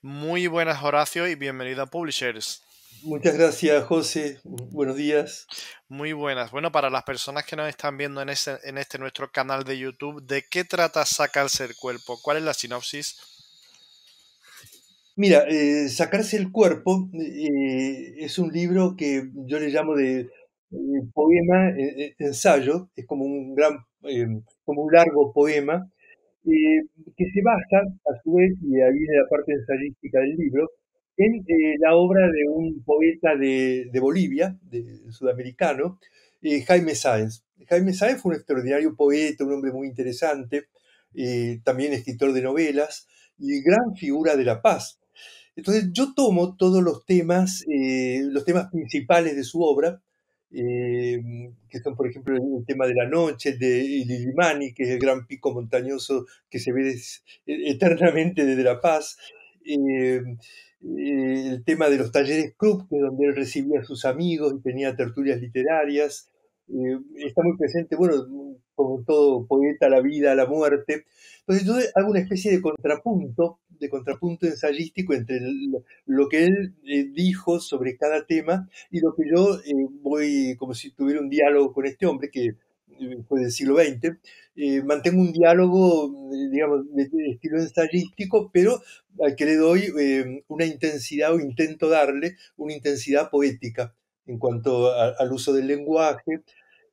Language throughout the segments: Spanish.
Muy buenas, Horacio, y bienvenido a Publishers. Muchas gracias, José. Buenos días. Muy buenas. Bueno, para las personas que nos están viendo en este nuestro canal de YouTube, ¿de qué trata Sacarse el cuerpo? ¿Cuál es la sinopsis? Mira, Sacarse el cuerpo es un libro que yo le llamo de poema, ensayo. Es como un gran, como un largo poema eh, que se basa, a su vez, y ahí viene la parte ensayística del libro, en la obra de un poeta de Bolivia, sudamericano, Jaime Sáenz. Jaime Sáenz fue un extraordinario poeta, un hombre muy interesante, también escritor de novelas y gran figura de la paz. Entonces yo tomo todos los temas principales de su obra, que son, por ejemplo, el tema de la noche, el de Illimani, que es el gran pico montañoso que se ve eternamente desde La Paz, eh, el tema de los talleres club, que es donde él recibía a sus amigos y tenía tertulias literarias. Está muy presente, bueno, como todo poeta, la vida, la muerte. Entonces yo hago una especie de contrapunto ensayístico entre lo que él dijo sobre cada tema y lo que yo voy, como si tuviera un diálogo con este hombre que fue del siglo XX, mantengo un diálogo, digamos, de estilo ensayístico, pero al que le doy una intensidad o intento darle una intensidad poética en cuanto al uso del lenguaje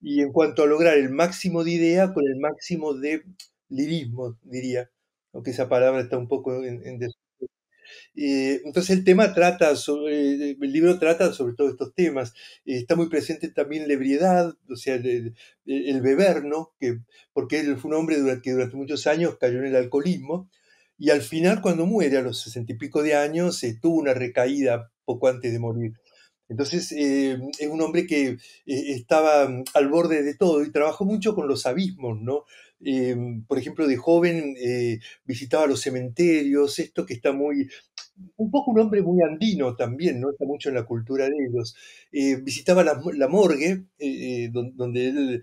y en cuanto a lograr el máximo de idea con el máximo de lirismo, diría, aunque esa palabra está un poco en desuso. Entonces el libro trata sobre todos estos temas. Está muy presente también la ebriedad, o sea, el beber, ¿no? Porque él fue un hombre que durante muchos años cayó en el alcoholismo y al final cuando muere, a los 60 y pico de años, tuvo una recaída poco antes de morir. Entonces, es un hombre que estaba al borde de todo y trabajó mucho con los abismos, ¿no? Por ejemplo, de joven visitaba los cementerios, esto que está muy, un poco un hombre muy andino también, ¿no? Está mucho en la cultura de ellos. Visitaba la morgue, donde él,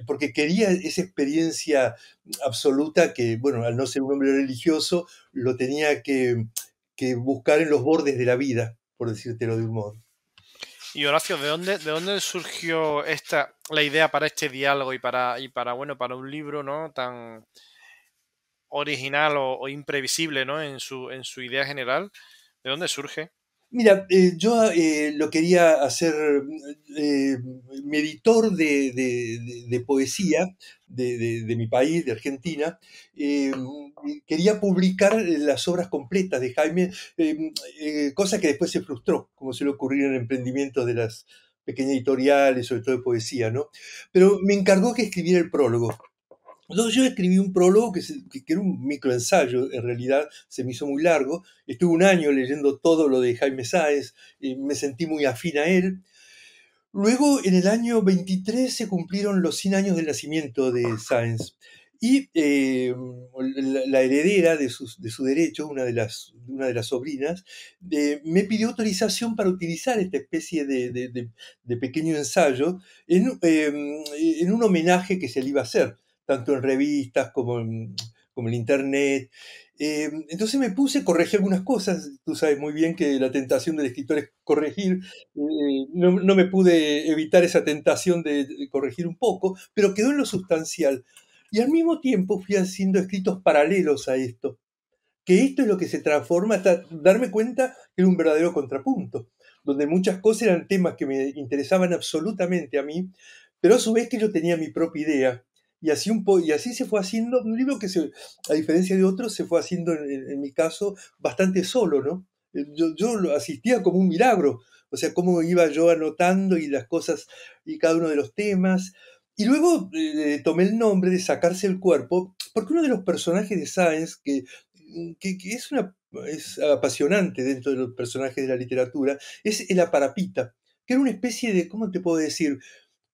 porque quería esa experiencia absoluta que, bueno, al no ser un hombre religioso, lo tenía que buscar en los bordes de la vida, por decírtelo de un modo. Y Horacio, ¿de dónde surgió la idea para este diálogo y para un libro, ¿no? Tan original o imprevisible, ¿no? En su idea general. ¿De dónde surge? Mira, yo lo quería hacer eh, mi editor de poesía de mi país, de Argentina. eh, Quería publicar las obras completas de Jaime, cosa que después se frustró, como suele ocurrir en emprendimientos de las pequeñas editoriales, sobre todo de poesía, ¿no? Pero me encargó que escribiera el prólogo. Entonces yo escribí un prólogo que era un microensayo, en realidad se me hizo muy largo. Estuve un año leyendo todo lo de Jaime Sáenz, me sentí muy afín a él. Luego, en el año 23 se cumplieron los 100 años del nacimiento de Sáenz. Y la heredera de su derecho, una de las sobrinas, me pidió autorización para utilizar esta especie de pequeño ensayo en un homenaje que se le iba a hacer, tanto en revistas como en internet. Entonces me puse, corregí algunas cosas. Tú sabes muy bien que la tentación del escritor es corregir. No me pude evitar esa tentación de corregir un poco, pero quedó en lo sustancial. Y al mismo tiempo fui haciendo escritos paralelos a esto, que esto es lo que se transforma hasta darme cuenta que era un verdadero contrapunto, donde muchas cosas eran temas que me interesaban absolutamente a mí, pero a su vez que yo tenía mi propia idea. Y así se fue haciendo un libro a diferencia de otros, se fue haciendo en mi caso bastante solo, ¿no? Yo lo asistía como un milagro, o sea, cómo iba yo anotando y las cosas y cada uno de los temas. Y luego tomé el nombre de Sacarse el cuerpo, porque uno de los personajes de Sáenz, que es apasionante dentro de los personajes de la literatura, es el Aparapita, que era una especie de, ¿cómo te puedo decir?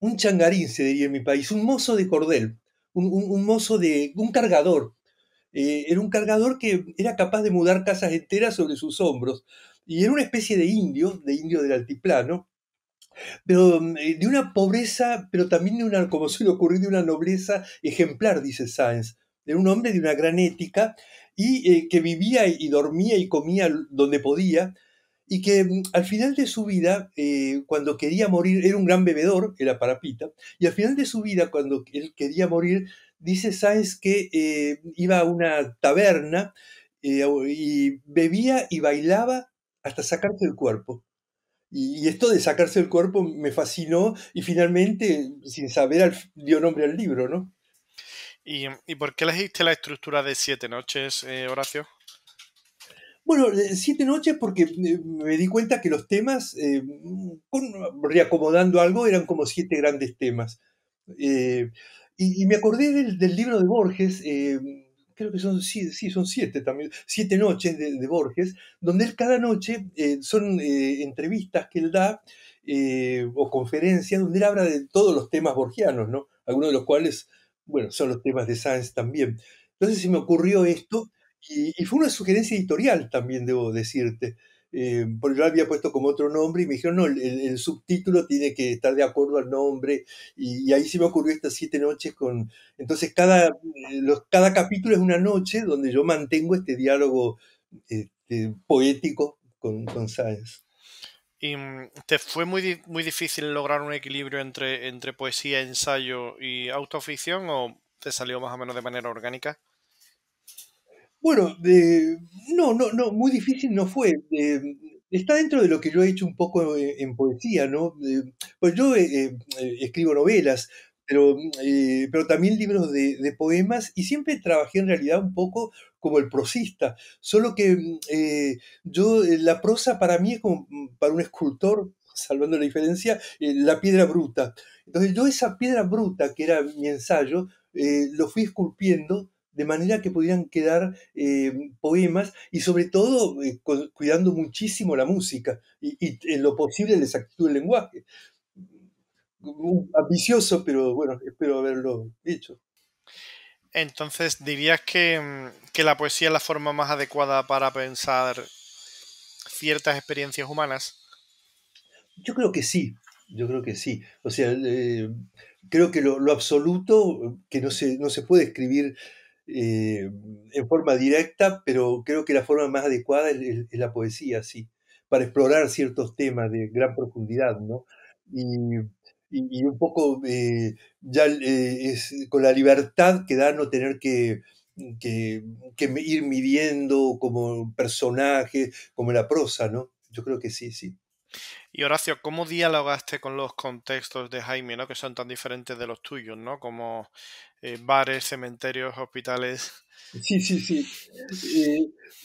Un changarín, se diría en mi país, un mozo de cordel, un mozo un cargador. Era un cargador que era capaz de mudar casas enteras sobre sus hombros. Y era una especie de indio del altiplano, pero de una pobreza, pero también como suele ocurrir, de una nobleza ejemplar, dice Sáenz. Era un hombre de una gran ética y que vivía y dormía y comía donde podía, y que al final de su vida, cuando quería morir, era un gran bebedor, era parapita, y al final de su vida, cuando él quería morir, dice Sáenz que iba a una taberna y bebía y bailaba hasta sacarse el cuerpo. Y esto de sacarse el cuerpo me fascinó y finalmente, sin saber, dio nombre al libro, ¿no? ¿Y por qué elegiste la estructura de Siete noches, Horacio? Bueno, Siete noches porque me di cuenta que los temas, reacomodando algo, eran como siete grandes temas. Eh, y me acordé del libro de Borges, creo que son, sí, son siete también, Siete noches de Borges, donde él cada noche son entrevistas que él da o conferencias donde él habla de todos los temas borgianos, ¿no? Algunos de los cuales, bueno, son los temas de Sáenz también. Entonces se me ocurrió esto y fue una sugerencia editorial también, debo decirte. Porque yo había puesto como otro nombre y me dijeron, no, el subtítulo tiene que estar de acuerdo al nombre. Y ahí se me ocurrió estas siete noches con... Entonces cada capítulo es una noche donde yo mantengo este diálogo poético con Sáenz. ¿Y te fue muy difícil lograr un equilibrio entre poesía, ensayo y autoficción o te salió más o menos de manera orgánica? Bueno, no, muy difícil no fue. Está dentro de lo que yo he hecho un poco en poesía, ¿no? Pues yo escribo novelas, pero también libros de poemas y siempre trabajé en realidad un poco como el prosista, solo que la prosa para mí es como para un escultor, salvando la diferencia, la piedra bruta. Entonces yo esa piedra bruta que era mi ensayo, lo fui esculpiendo de manera que pudieran quedar poemas y sobre todo cuidando muchísimo la música y en lo posible la exactitud del lenguaje. Ambicioso, pero bueno, espero haberlo hecho. Entonces, ¿dirías que la poesía es la forma más adecuada para pensar ciertas experiencias humanas? Yo creo que sí, yo creo que sí. O sea, creo que lo absoluto, que no se puede escribir en forma directa, pero creo que la forma más adecuada es la poesía, sí, para explorar ciertos temas de gran profundidad, ¿no? Y, y un poco ya es con la libertad que da no tener que, ir midiendo como personaje, como la prosa, ¿no? Yo creo que sí, sí. Y Horacio, ¿cómo dialogaste con los contextos de Jaime, ¿no? Que son tan diferentes de los tuyos, ¿no? Como bares, cementerios, hospitales. Sí, sí, sí.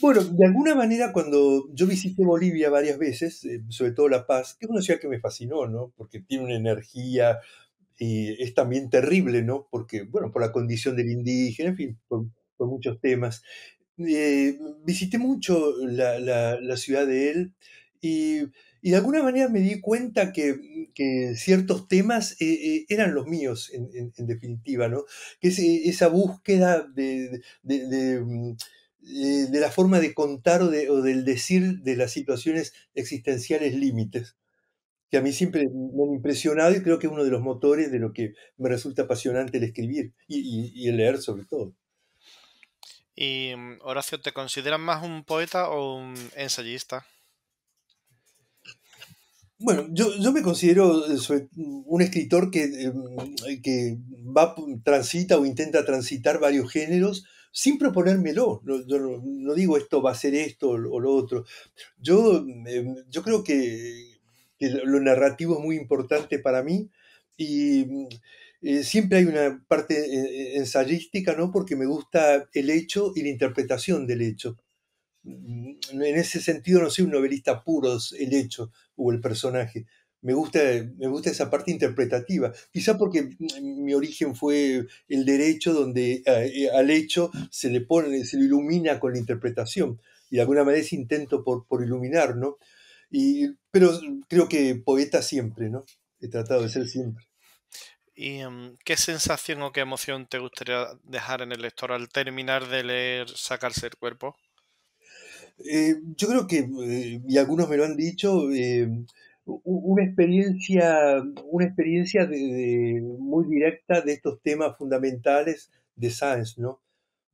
Bueno, de alguna manera cuando yo visité Bolivia varias veces, sobre todo La Paz, que es una ciudad que me fascinó, ¿no? Porque tiene una energía y es también terrible, ¿no? Porque, bueno, por la condición del indígena, en fin, por muchos temas. Visité mucho la ciudad de él y, y de alguna manera me di cuenta que ciertos temas eran los míos, en definitiva, ¿no? Que esa búsqueda de la forma de contar o del decir de las situaciones existenciales límites que a mí siempre me han impresionado y creo que es uno de los motores de lo que me resulta apasionante el escribir y el leer sobre todo. Y Horacio, ¿te consideras más un poeta o un ensayista? Bueno, yo me considero un escritor que transita o intenta transitar varios géneros sin proponérmelo. Yo no digo esto va a ser esto o lo otro. Yo creo que lo narrativo es muy importante para mí y siempre hay una parte ensayística, ¿no? Porque me gusta el hecho y la interpretación del hecho. En ese sentido no soy un novelista puro, el hecho o el personaje. Me gusta esa parte interpretativa, quizá porque mi origen fue el derecho, donde al hecho se lo ilumina con la interpretación, y de alguna manera ese intento por iluminar, ¿no? Pero creo que poeta siempre, ¿no? He tratado de ser siempre. ¿Y qué sensación o qué emoción te gustaría dejar en el lector al terminar de leer Sacarse el cuerpo? Yo creo que, y algunos me lo han dicho, una experiencia muy directa de estos temas fundamentales de Sáenz, ¿no?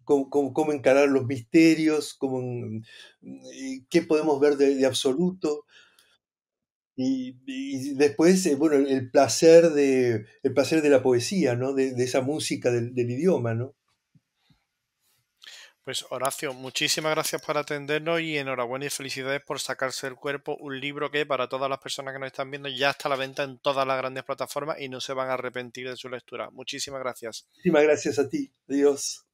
cómo encarar los misterios, qué podemos ver de absoluto. Y después, bueno, el placer de la poesía, ¿no? De esa música del idioma, ¿no? Pues Horacio, muchísimas gracias por atendernos y enhorabuena y felicidades por sacarse del cuerpo un libro que para todas las personas que nos están viendo ya está a la venta en todas las grandes plataformas y no se van a arrepentir de su lectura. Muchísimas gracias. Muchísimas gracias a ti. Adiós.